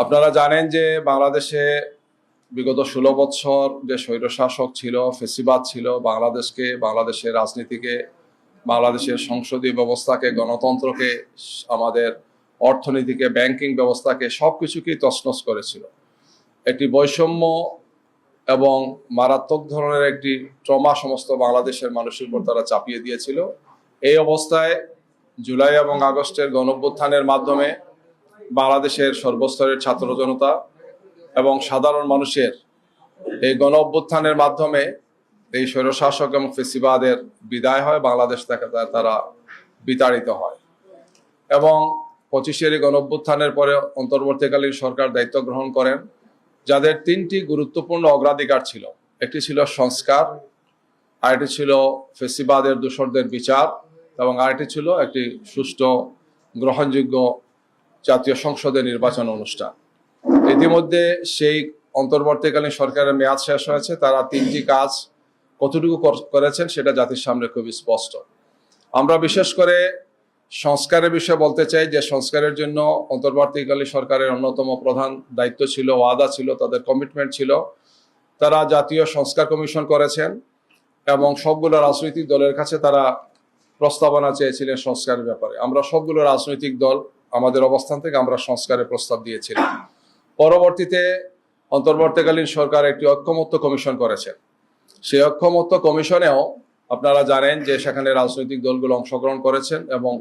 আপনারা জানেন যে বাংলাদেশে বিগত 16 বছর যে স্বৈরশাসক ছিল, ফেসিবাদ ছিল, বাংলাদেশের রাজনীতিকে, বাংলাদেশের সংসদীয় ব্যবস্থাকে, গণতন্ত্রকে, আমাদের অর্থনীতিকে, ব্যাংকিং ব্যবস্থাকে সবকিছুকেই তছনছ করেছিল। একটি বৈষম্য এবং মারাত্মক ধরনের একটি ট্রমা সমস্ত বাংলাদেশের মানুষের উপর তারা চাপিয়ে দিয়েছিল। এই অবস্থায় জুলাই এবং আগস্টের গণঅভ্যুত্থানের মাধ্যমে বাংলাদেশের সর্বস্তরের ছাত্র জনতা এবং সাধারণ মানুষের এই গণঅভ্যুত্থানের মাধ্যমে এই স্বৈরশাসক এবং ফেসিবাদের বিদায় হয়, বাংলাদেশ থেকে তারা বিতাড়িত হয়। এবং 25-এর গণঅভ্যুত্থানের পরে অন্তর্বর্তীকালীন সরকার দায়িত্ব গ্রহণ করেন, যাদের 3টি গুরুত্বপূর্ণ অগ্রাধিকার ছিল। একটি ছিল সংস্কার, আরেকটি ছিল ফেসিবাদের দোষরদের বিচার, এবং আরেকটি ছিল একটি সুষ্ঠু গ্রহণযোগ্য জাতীয় সংসদে নির্বাচন অনুষ্ঠান। ইতিমধ্যে সেই অন্তর্বর্তীকালীন সরকারের মেয়াদ শেষ হয়েছে। তারা 3টি কাজ কতটুকু করেছেন সেটা জাতির সামনে খুবই স্পষ্ট। আমরা বিশেষ করে সংস্কারের বিষয়ে বলতে চাই যে সংস্কারের জন্য অন্তর্বর্তীকালীন সরকারের অন্যতম প্রধান দায়িত্ব ছিল, ওয়াদা ছিল, তাদের কমিটমেন্ট ছিল। তারা জাতীয় সংস্কার কমিশন করেছেন এবং সবগুলো রাজনৈতিক দলের কাছে তারা প্রস্তাবনা চেয়েছিলেন সংস্কারের ব্যাপারে। আমরা সবগুলো রাজনৈতিক দল আমাদের অবস্থান থেকে আমরা সংস্কারের প্রস্তাব দিয়েছিলাম। পরবর্তীতে অন্তর্বর্তীকালীন সরকার একটি ঐক্যমত্য কমিশন করেছেন। সেই ঐক্যমত্য কমিশনেও আপনারা জানেন যে সেখানে রাজনৈতিক দলগুলো অংশগ্রহণ করেছেন এবং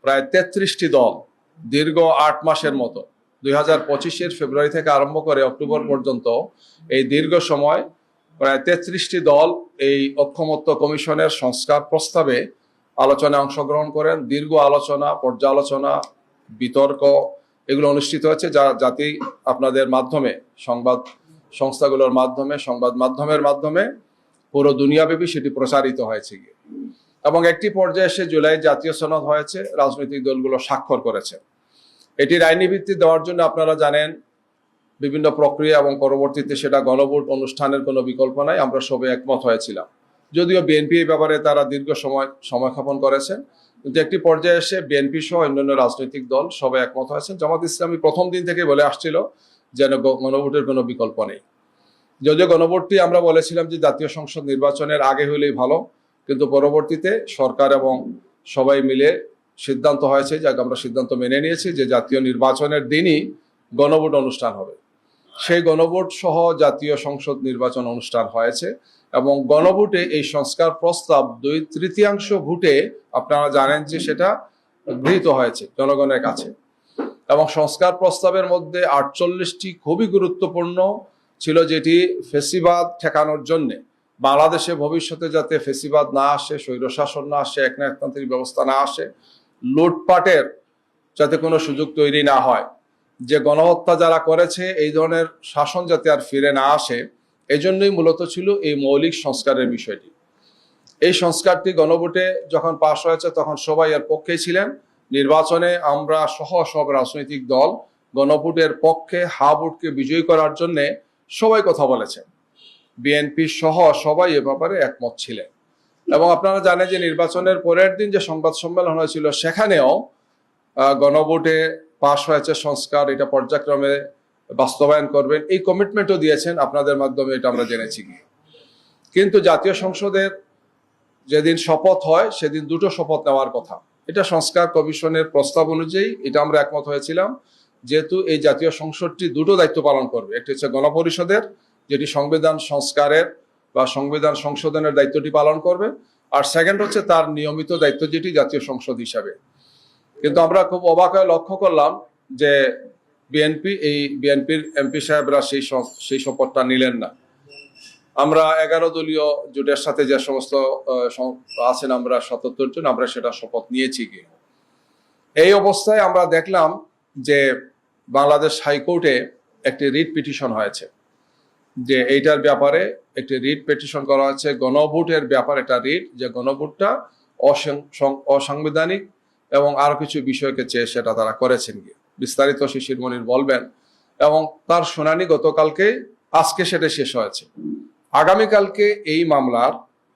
প্রায় 33টি দল দীর্ঘ 8 মাসের মতো 2025-এর ফেব্রুয়ারি থেকে আরম্ভ করে অক্টোবর পর্যন্ত এই দীর্ঘ সময় প্রায় 33টি দল এই ঐক্যমত্য কমিশনের সংস্কার প্রস্তাবে আলোচনায় অংশগ্রহণ করেন। দীর্ঘ আলোচনা, পর্যালোচনা, বিতর্ক এগুলো অনুষ্ঠিত হয়েছে, যা জাতি আপনাদের মাধ্যমে, সংবাদ সংস্থাগুলোর মাধ্যমে, সংবাদ মাধ্যমের মাধ্যমে পুরো দুনিয়াব্যাপী সেটি প্রচারিত হয়েছে গিয়ে। এবং একটি পর্যায়ে এসে জুলাই জাতীয় সনদ হয়েছে, রাজনৈতিক দলগুলো স্বাক্ষর করেছে। এটির আইনি ভিত্তি দেওয়ার জন্য আপনারা জানেন বিভিন্ন প্রক্রিয়া এবং পরবর্তীতে সেটা গণভোট অনুষ্ঠানের কোনো বিকল্প নাই। আমরা সবাই একমত হয়েছিলাম, যদিও বিএনপি এই ব্যাপারে তারা দীর্ঘ সময়ক্ষেপণ করেছেন, কিন্তু একটি পর্যায়ে এসে বিএনপি সহ অন্যান্য রাজনৈতিক দল সবাই একমত হয়েছেন। জামাত ইসলামী প্রথম দিন থেকে বলে আসছিল যেন গণভোটের কোনো বিকল্প নেই। যদিও গণভোটটি আমরা বলেছিলাম যে জাতীয় সংসদ নির্বাচনের আগে হলেই ভালো, কিন্তু পরবর্তীতে সরকার এবং সবাই মিলে সিদ্ধান্ত হয়েছে, যাকে আমরা সিদ্ধান্ত মেনে নিয়েছি যে জাতীয় নির্বাচনের দিনই গণভোট অনুষ্ঠান হবে। সেই গণভোট সহ জাতীয় সংসদ নির্বাচন অনুষ্ঠান হয়েছে এবং গণভোটে এই সংস্কার প্রস্তাব 2/3 ভোটে আপনারা জানেন যে সেটা গৃহীত হয়েছে জনগণের কাছে। এবং সংস্কার প্রস্তাবের মধ্যে 48টি খুবই গুরুত্বপূর্ণ ছিল, যেটি ফেসিবাদ ঠেকানোর জন্য, বাংলাদেশে ভবিষ্যতে যাতে ফেসিবাদ না আসে, স্বৈরশাসন না আসে, একনায়কতান্ত্রিক ব্যবস্থা না আসে, লুটপাটের যাতে কোনো সুযোগ তৈরি না হয়, যে গণহত্যা যারা করেছে এই ধরনের শাসন যাতে আর ফিরে না আসে, এই জন্যই মূলত ছিল এই মৌলিক সংস্কারের বিষয়টি। এই সংস্কারটি গণভোটে যখন পাশ হয়েছে তখন সবাই এর পক্ষেই ছিলেন। নির্বাচনে আমরা সহ সব রাজনৈতিক দল গণভোটের পক্ষে, হা ভোটকে বিজয়ী করার জন্য সবাই কথা বলেছেন। বিএনপি সহ সবাই এ ব্যাপারে একমত ছিলেন। এবং আপনারা জানেন যে নির্বাচনের পরের দিন যে সংবাদ সম্মেলন হয়েছিল সেখানেও গণভোটে পাশ হয়েছে সংস্কার, এটা পর্যায়ক্রমে বাস্তবায়ন করবেন এই কমিটমেন্টও দিয়েছেন আপনাদের মাধ্যমে, এটা আমরা জেনেছি। কিন্তু জাতীয় সংসদের যেদিন শপথ হয় সেদিন 2টো শপথ নেওয়ার কথা। এটা সংস্কার কমিশনের প্রস্তাব অনুযায়ী এটা আমরা একমত হয়েছিলাম, যেহেতু এই জাতীয় সংসদটি 2টো দায়িত্ব পালন করবে। একটি হচ্ছে গণপরিষদের, যেটি সংবিধান সংস্কারের বা সংবিধান সংশোধনের দায়িত্বটি পালন করবে, আর সেকেন্ড হচ্ছে তার নিয়মিত দায়িত্ব যেটি জাতীয় সংসদ হিসাবে। কিন্তু আমরা খুব অবাক হয়ে লক্ষ্য করলাম যে বিএনপির এমপি সাহেবরা সেই শপথটা নিলেন না। আমরা 11 দলীয় জোটের সাথে যে সমস্ত আছেন, আমরা 77 জন, আমরা সেটা শপথ নিয়েছি গিয়ে। এই অবস্থায় আমরা দেখলাম যে বাংলাদেশ হাইকোর্টে একটি রিট পিটিশন হয়েছে, যে এইটার ব্যাপারে একটি রিট পিটিশন করা হয়েছে, গণভোটের ব্যাপারে একটা রিট, যে গণভোটটা অসাংবিধানিক এবং আরো কিছু বিষয়কে চেয়ে সেটা তারা করেছেন গিয়ে। বিস্তারিত শিশির মনির বলবেন। এবং তার শুনানি গতকালকে, আজকে সেটা শেষ হয়েছে। আগামীকালকে এই মামলার,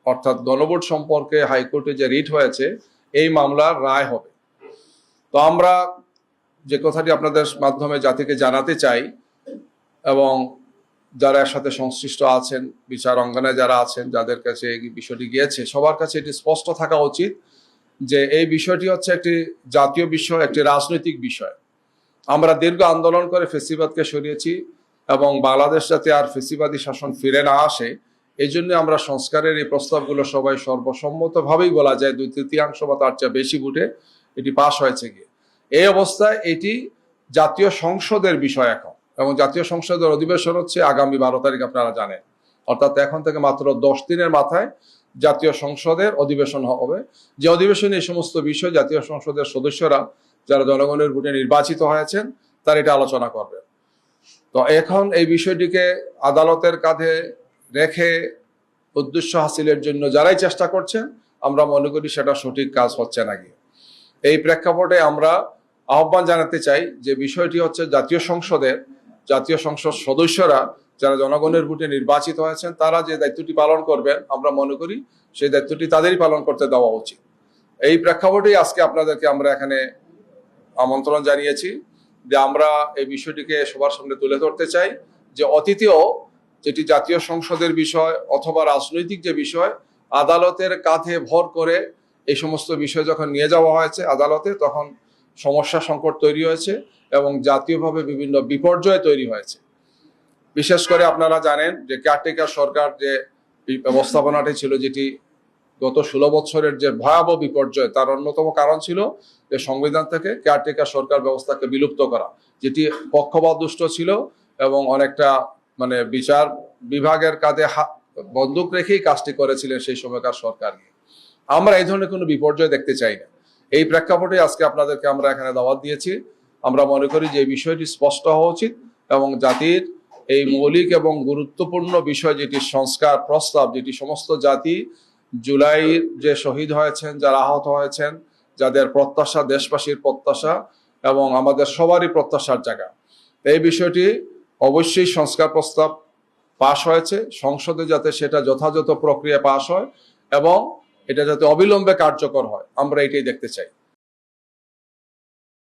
অর্থাৎ গণভোট সম্পর্কে হাইকোর্টে যে রিট হয়েছে, এই মামলার রায় হবে। তো আমরা যে কথাটি আপনাদের মাধ্যমে জাতিকে জানাতে চাই এবং যারা এর সাথে সংশ্লিষ্ট আছেন, বিচার অঙ্গনে যারা আছেন, যাদের কাছে এই বিষয়টি গিয়েছে, সবার কাছে এটি স্পষ্ট থাকা উচিত যে এই বিষয়টি হচ্ছে একটি জাতীয় বিষয়, একটি রাজনৈতিক বিষয়। আমরা দীর্ঘ আন্দোলন করে ফেসিবাদকে সরিয়েছি এবং বাংলাদেশ যাতে আর ফেসিবাদী শাসন ফিরে না আসে, এই জন্য আমরা সংস্কারের এই প্রস্তাবগুলো সবাই সর্বসম্মতভাবেই বলা যায় 2/3 বা তার চেয়ে বেশি ভোটে এটি পাশ হয়েছে গিয়ে। এই অবস্থায় এটি জাতীয় সংসদের বিষয় এখন, এবং জাতীয় সংসদের অধিবেশন হচ্ছে আগামী 12 তারিখ, আপনারা জানেন। অর্থাৎ এখন থেকে মাত্র 10 দিনের মাথায় জাতীয় সংসদের অধিবেশন হবে, যে অধিবেশনে এই সমস্ত বিষয় জাতীয় সংসদের সদস্যরা যারা জনগণের ভোটে নির্বাচিত হয়েছেন তারা এটা আলোচনা করবেন। তো এখন এই বিষয়টিকে আদালতের কাঁধে রেখে উদ্দেশ্য হাসিলের জন্য যারাই চেষ্টা করছেন, আমরা মনে করি সেটা সঠিক কাজ হচ্ছে না গিয়ে। এই প্রেক্ষাপটে আমরা আহ্বান জানাতে চাই যে বিষয়টি হচ্ছে জাতীয় সংসদ সদস্যরা যারা জনগণের ভোটে নির্বাচিত হয়েছেন তারা যে দায়িত্বটি পালন করবেন, আমরা মনে করি সেই দায়িত্বটি তাদেরই পালন করতে দেওয়া উচিত। এই প্রেক্ষাপটেই আজকে আপনাদেরকে আমরা এখানে আমন্ত্রণ জানিয়েছি যে আমরা এই বিষয়টিকে সবার সামনে তুলে ধরতে চাই যে অতীতেও যেটি জাতীয় সংসদের বিষয় অথবা রাজনৈতিক যে বিষয়, আদালতের কাঁধে ভর করে এই সমস্ত বিষয় যখন নিয়ে যাওয়া হয়েছে আদালতে, তখন সমস্যা সংকট তৈরি হয়েছে এবং জাতীয়ভাবে বিভিন্ন বিপর্যয় তৈরি হয়েছে। বিশেষ করে আপনারা জানেন যে কেয়ারটেকার সরকার যে ব্যবস্থাপনাটি ছিল, যেটি গত 16 বছরের যে ভয়াবহ বিপর্যয়, তার অন্যতম কারণ ছিল যে সংবিধান থেকে কেয়ারটেকার সরকার ব্যবস্থাকে বিলুপ্ত করা, যেটি পক্ষপাতদুষ্ট ছিল এবং অনেকটা বিচার বিভাগের কাঁধে বন্দুক রেখেই কাজটি করেছিলেন সেই সময়কার সরকার। আমরা এই ধরনের কোনো বিপর্যয় দেখতে চাই না। এই প্রেক্ষাপটে আজকে আপনাদেরকে আমরা এখানে দাওয়াত দিয়েছি। আমরা মনে করি যে এই বিষয়টি স্পষ্ট হওয়া উচিত এবং জাতির এই মৌলিক এবং গুরুত্বপূর্ণ বিষয় যেটি সংস্কার প্রস্তাব, যেটি সমস্ত জাতি জুলাইয়ের যে শহীদ হয়েছেন, যারা আহত হয়েছেন, যাদের প্রত্যাশা, দেশবাসীর প্রত্যাশা এবং আমাদের সবারই প্রত্যাশার জায়গা, এই বিষয়টি অবশ্যই সংস্কার প্রস্তাব পাশ হয়েছে সংসদে, যাতে সেটা যথাযথ প্রক্রিয়া পাশ হয় এবং এটা যাতে অবিলম্বে কার্যকর হয়, আমরা এটাই দেখতে চাই।